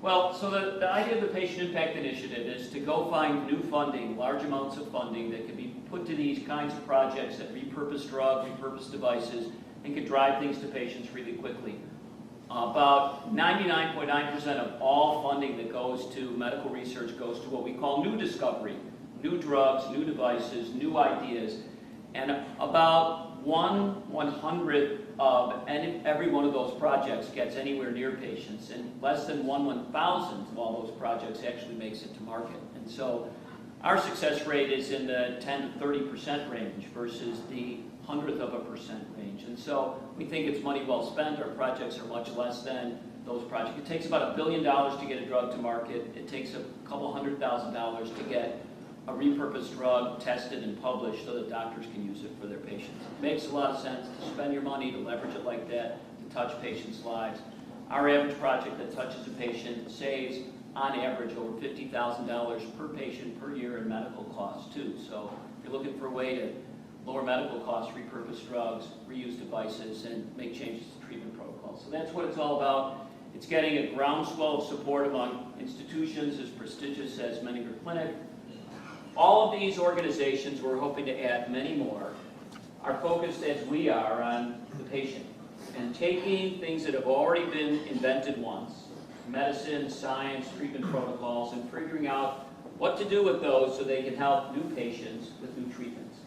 Well, so the idea of the Patient Impact Initiative is to go find new funding, large amounts of funding that can be put to these kinds of projects that repurpose drugs, repurpose devices, and can drive things to patients really quickly. About 99.9% of all funding that goes to medical research goes to what we call new discovery, new drugs, new devices, new ideas, and about 1/100th of every one of those projects gets anywhere near patients, and less than 1/1000th of all those projects actually makes it to market. And so our success rate is in the 10 to 30% range versus the 100th% range. And so we think it's money well spent. Our projects are much less than those projects. It takes about $1 billion to get a drug to market. It takes a couple $100,000 to get a repurposed drug tested and published so that doctors can use it for their patients. It makes a lot of sense to spend your money, to leverage it like that, to touch patients' lives. Our average project that touches a patient saves, on average, over $50,000 per patient per year in medical costs, too. So if you're looking for a way to lower medical costs, repurpose drugs, reuse devices, and make changes to treatment protocols. So that's what it's all about. It's getting a groundswell of support among institutions as prestigious as Menninger Clinic. All of these organizations, we're hoping to add many more, are focused as we are on the patient and taking things that have already been invented once, medicine, science, treatment protocols, and figuring out what to do with those so they can help new patients with new treatments.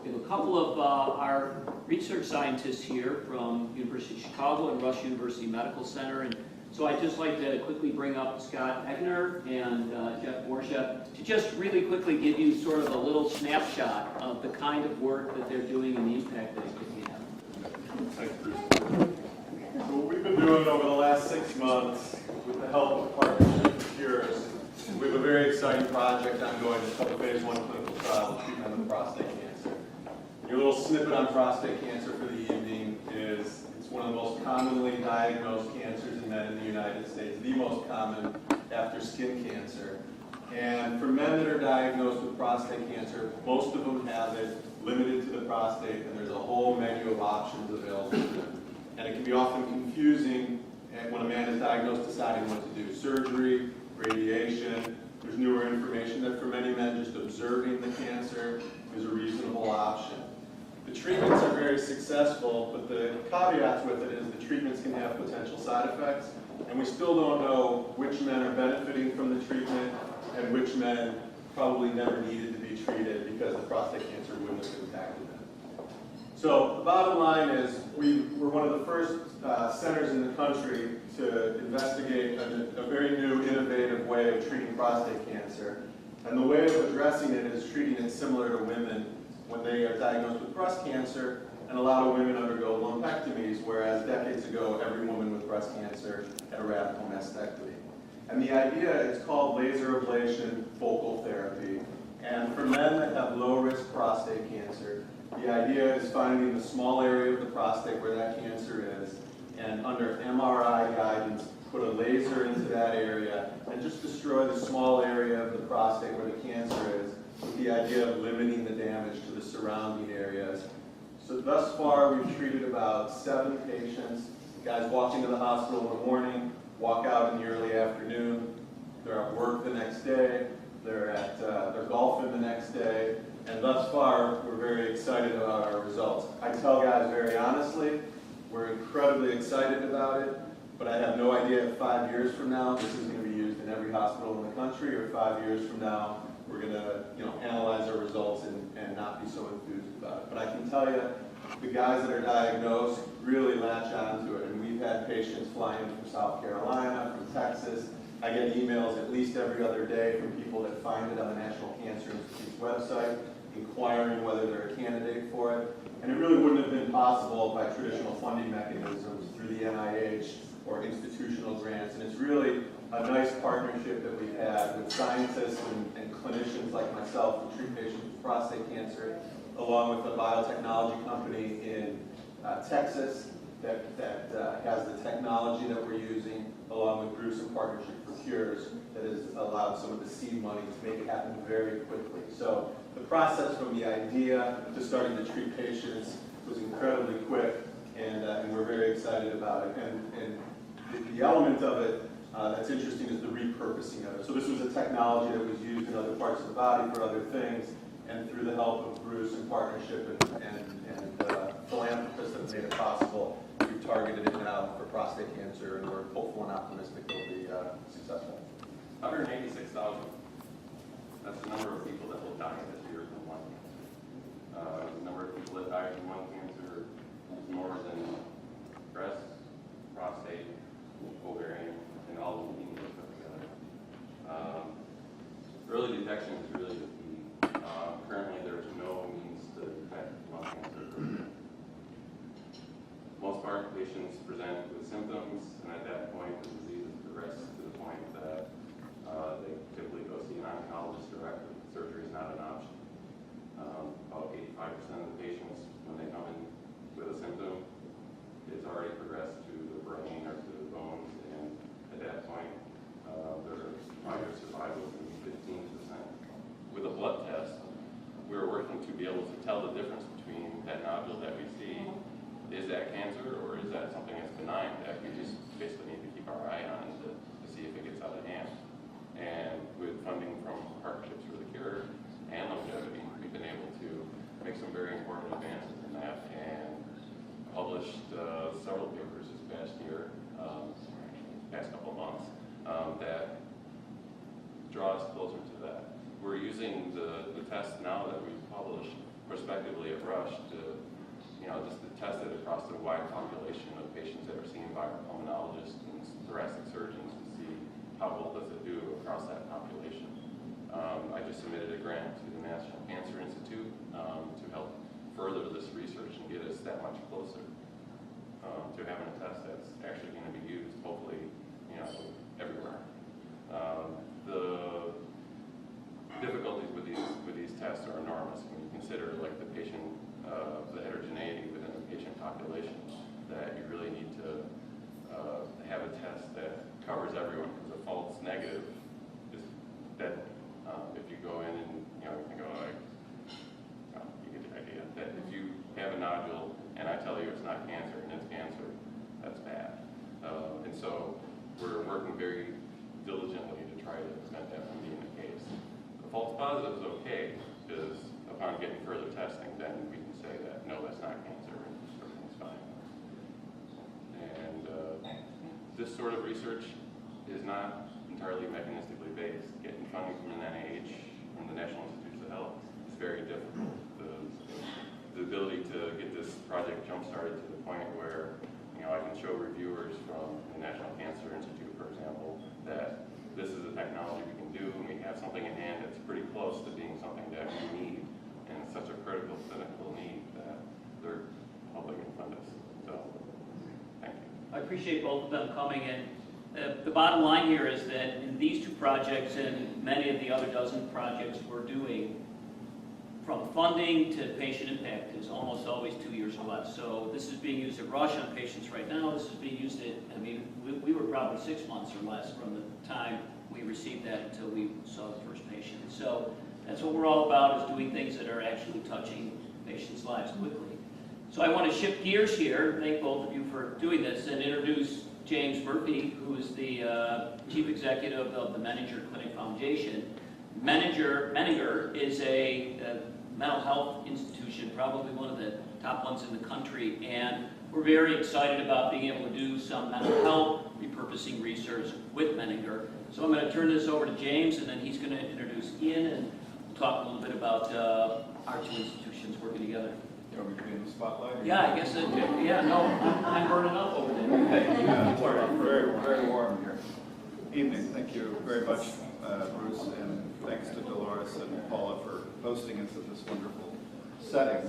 We have a couple of our research scientists here from University of Chicago and Rush University Medical Center, and so I'd just like to quickly bring up Scott Egner and Jeff Borsha to just really quickly give you sort of a little snapshot of the kind of work that they're doing and the impact that it can have. Thanks, Bruce. So what we've been doing over the last 6 months with the help of Partnership for Cures, we have a very exciting project ongoing to help a phase 1 clinical trial of treatment of prostate cancer. Your little snippet on prostate cancer for the evening is it's one of the most commonly diagnosed cancers in men in the United States, the most common after skin cancer. And for men that are diagnosed with prostate cancer, most of them have it limited to the prostate, and there's a whole menu of options available to them. And it can be often confusing when a man is diagnosed deciding what to do. Surgery, radiation, there's newer information that for many men just observing the cancer is a reasonable option. The treatments are very successful, but the caveats with it is the treatments can have potential side effects, and we still don't know which men are benefiting from the treatment and which men probably never needed to be treated because the prostate cancer wouldn't have impacted them. So the bottom line is we're one of the first centers in the country to investigate a very new, innovative way of treating prostate cancer. And the way of addressing it is treating it similar to women when they are diagnosed with breast cancer, and a lot of women undergo lumpectomies, whereas decades ago, every woman with breast cancer had a radical mastectomy. And the idea is called laser ablation focal therapy. And for men that have low-risk prostate cancer, the idea is finding the small area of the prostate where that cancer is, and under MRI guidance, put a laser into that area and just destroy the small area of the prostate where the cancer is, with the idea of limiting the damage to the surrounding areas. So thus far, we've treated about 7 patients. Guys walk into the hospital in the morning, walk out in the early afternoon. They're at work the next day. They're golfing the next day. And thus far, we're very excited about our results. I tell guys very honestly, we're incredibly excited about it, but I have no idea if 5 years from now this is going to be used in every hospital in the country, or 5 years from now we're going to analyze our results and not be so enthused about it. But I can tell you, the guys that are diagnosed really latch onto it. And we've had patients fly in from South Carolina, from Texas. I get emails at least every other day from people that find it on the National Cancer Institute's website, inquiring whether they're a candidate for it. And it really wouldn't have been possible by traditional funding mechanisms through the NIH or institutional grants. And it's really a nice partnership that we've had with scientists and clinicians like myself who treat patients with prostate cancer, along with a biotechnology company in Texas that has the technology that we're using, along with groups in Partnership for Cures that has allowed some of the seed money to make it happen very quickly. So the process from the idea to starting to treat patients was incredibly quick, and we're very excited about it. And the element of it that's interesting is the repurposing of it. So this was a technology that was used in other parts of the body for other things, and through the help of Bruce and partnership and philanthropists that have made it possible, we've targeted it now for prostate cancer, and we're hopeful and optimistic it'll be successful. 186,000. That's the number of people that will die this year from lung cancer. The number of people that die from lung cancer is more than breast, prostate, ovarian, and all of the leukemias put together. Early detection is really the key. Currently, there's no means to detect lung cancer. Most of our patients present with symptoms, and at that point, the disease has progressed to the point that they typically go see an oncologist directly. Surgery is not an option. About 85% of the patients, when they come in with a symptom, it's already progressed to the brain or to the bones, and at that point, their five-year survival is going to be 15%. With a blood test, we're working to be able to tell the difference between that nodule that we see. Is that cancer, or is that something that's benign that we just basically need to keep our eye on to see if it gets out of hand? And with funding from Partnerships for the Cure and longevity, we've been able to make some very important advances in that and published several papers this past year, past couple of months, that draw us closer to that. We're using the test now that we've published prospectively at Rush to, just to test it across the wide population of patients that are seen by our pulmonologists and thoracic surgeons to see how well does it do across that population. I just submitted a grant to the National Cancer Institute to help further this research and get us that much closer to having a test that's actually going to be used, hopefully, everywhere. The difficulties with these tests are enormous when you consider like the patient, the heterogeneity within the patient population, that you really need to have a test that covers everyone, because a false negative is deadly. If you go in and you think, you get the idea that if you have a nodule and I tell you it's not cancer and it's cancer, that's bad. And so we're working very diligently to try to prevent that from being the case. The false positive is okay, because upon getting further testing, then we can say that no, that's not cancer and everything's fine. And this sort of research is not entirely mechanistically based. Getting funding from the NIH, from the National Institutes of Health, is very difficult. The ability to get this project jump-started to the point where I can show reviewers from the National Cancer Institute, for example, that this is a technology we can do, and we have something in hand that's pretty close to being something that we need, and it's such a critical clinical need that they're helping and fund us. So, thank you. I appreciate both of them coming in. The bottom line here is that in these two projects and many of the other dozen projects we're doing, from funding to patient impact is almost always 2 years or less. So this is being used at Rush on patients right now. This is being used at, we were probably 6 months or less from the time we received that until we saw the first patient. So that's what we're all about, is doing things that are actually touching patients' lives quickly. So I want to shift gears here, thank both of you for doing this, and introduce James Murphy, who is the Chief Executive of the Menninger Clinic Foundation. Menninger is a mental health institution, probably one of the top ones in the country, and we're very excited about being able to do some mental health repurposing research with Menninger. So I'm going to turn this over to James, and then he's going to introduce Ian, and we'll talk a little bit about our two institutions working together. You want me to be in the spotlight? Yeah, I guess, I'm burning up over there. Yeah, very, very warm here. Evening, thank you very much, Bruce, and thanks to Dolores and Paula for hosting us at this wonderful setting.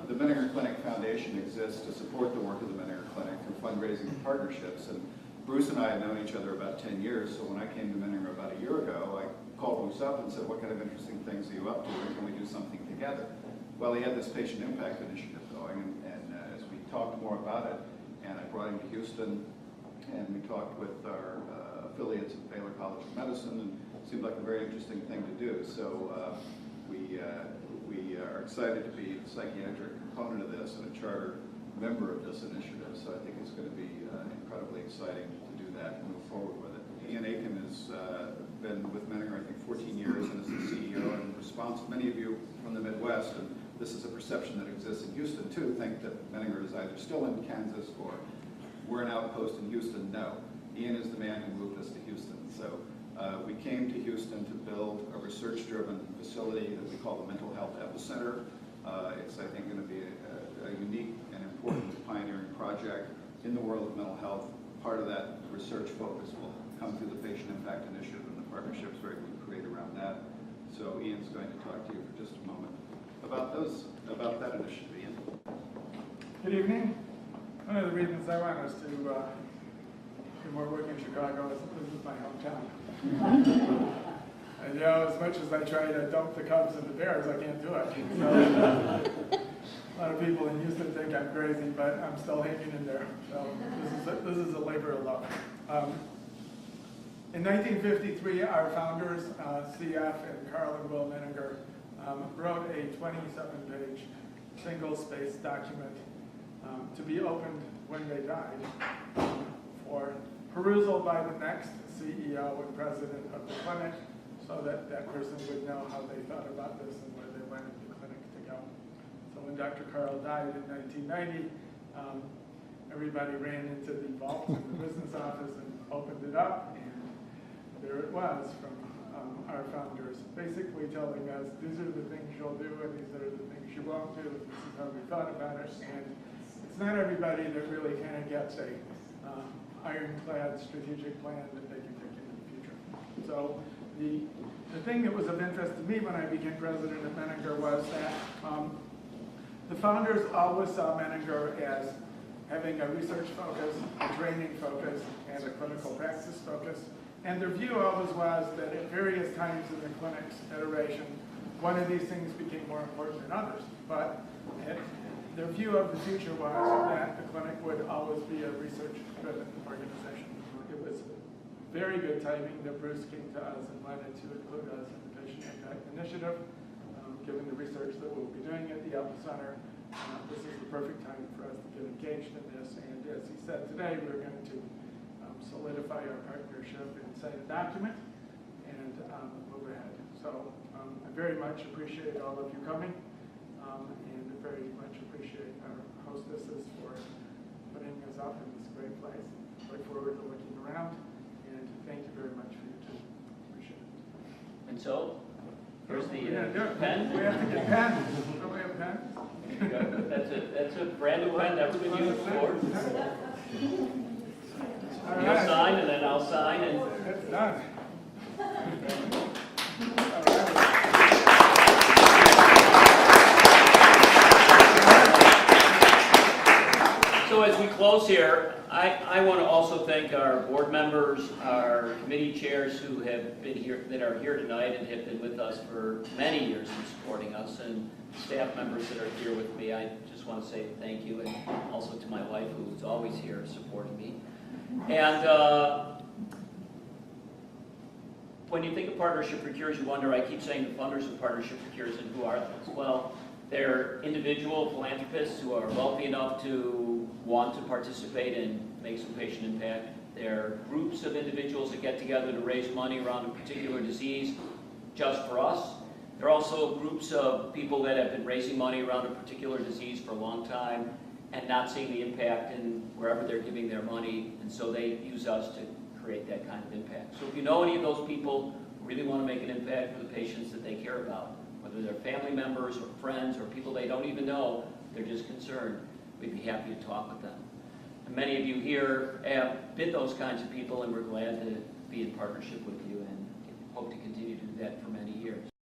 The Menninger Clinic Foundation exists to support the work of the Menninger Clinic through fundraising and partnerships. And Bruce and I have known each other about 10 years, so when I came to Menninger about a year ago, I called Bruce up and said, what kind of interesting things are you up to, and can we do something together? Well, he had this patient impact initiative going, and as we talked more about it, and I brought him to Houston, and we talked with our affiliates at Baylor College of Medicine, and it seemed like a very interesting thing to do. So we are excited to be the psychiatric component of this and a charter member of this initiative. So I think it's going to be incredibly exciting to do that and move forward with it. been with Menninger, I think, 14 years, and as the CEO and response. Many of you from the Midwest, and this is a perception that exists in Houston too, think that Menninger is either still in Kansas or we're an outpost in Houston. No, Ian is the man who moved us to Houston. So we came to Houston to build a research-driven facility that we call the Mental Health Epicenter. It's, I think, going to be a unique and important pioneering project in the world of mental health. Part of that research focus will come through the Patient Impact Initiative and the partnerships we're able to create around that. So Ian's going to talk to you for just a moment about that initiative. Ian. Good evening. One of the reasons I want us to do more work in Chicago is this is my hometown. And you know, as much as I try to dump the Cubs and the Bears, I can't do it. So, a lot of people in Houston think I'm crazy, but I'm still hanging in there. So this is a labor of love. In 1953, our founders, CF and Carl and Will Menninger, wrote a 27-page single-spaced document to be opened when they died for perusal by the next CEO and president of the clinic, so that that person would know how they thought about this and where they wanted the clinic to go. So when Dr. Carl died in 1990, everybody ran into the vault in the business office and opened it up, and there it was from our founders, basically telling us, these are the things you'll do and these are the things you won't do. This is how we thought about it. And it's not everybody that really kind of gets a ironclad strategic plan that they can take into the future. So the thing that was of interest to me when I became president of Menninger was that the founders always saw Menninger as having a research focus, a training focus, and a clinical practice focus. And their view always was that at various times in the clinic's iteration, one of these things became more important than others. But their view of the future was that the clinic would always be a research-driven organization. It was very good timing that Bruce came to us and wanted to include us in the Patient Impact Initiative. Given the research that we'll be doing at the Epicenter, this is the perfect time for us to get engaged in this. And as he said today, we're going to solidify our partnership and sign a document and move ahead. So I very much appreciate all of you coming and very much appreciate our hostesses for putting us up in this great place. Look forward to looking around and thank you very much for your time. Appreciate it. And so, here's the pen. We have to get pen. Don't we have pen? That's a brand new pen, never been used before. All You'll right. sign, and then I'll sign, and It's done. so as we close here, I want to also thank our board members, our committee chairs who have been here, that are here tonight and have been with us for many years in supporting us, and staff members that are here with me. I just want to say thank you, and also to my wife who's always here supporting me. And when you think of Partnership for Cures, you wonder, I keep saying the funders of Partnership for Cures, and who are those? Well, they're individual philanthropists who are wealthy enough to want to participate and make some patient impact. They're groups of individuals that get together to raise money around a particular disease just for us. They're also groups of people that have been raising money around a particular disease for a long time and not seeing the impact in wherever they're giving their money, and so they use us to create that kind of impact. So if you know any of those people who really want to make an impact for the patients that they care about, whether they're family members or friends or people they don't even know, they're just concerned, we'd be happy to talk with them. And many of you here have been those kinds of people, and we're glad to be in partnership with you and hope to continue to do that for many years.